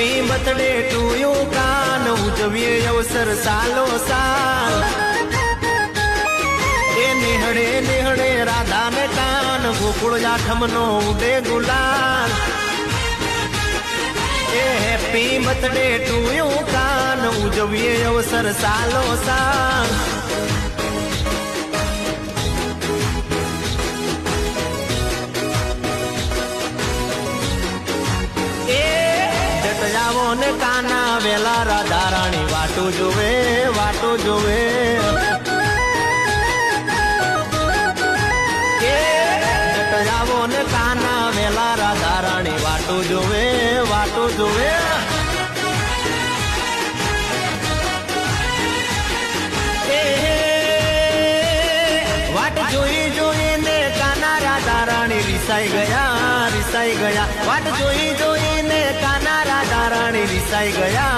happy birthday to you કાન ઉજવીએ અવસર સાલો સાલ એ નિહળે નિહળે રાધા ને કાન ગોકુળ આઠમ નો ઉડે ગુલાલ એ હેપી બર્થડે ટુ યુ કાન ઉજવીએ અવસર સાલો સાલ જાવો ને કાના વેલા રાધા રાણી વાટું જોવે વાટું જોવે જાવો ને કાના વેલા રાધા રાણી વાટું જોવે વાટું જોવે વાટ જોઈ જોઈને કાના રાધા રાણી રિસાઈ ગયા વાટ જોઈ જોઈને કાના રાધા રાણી રિસાઈ ગયા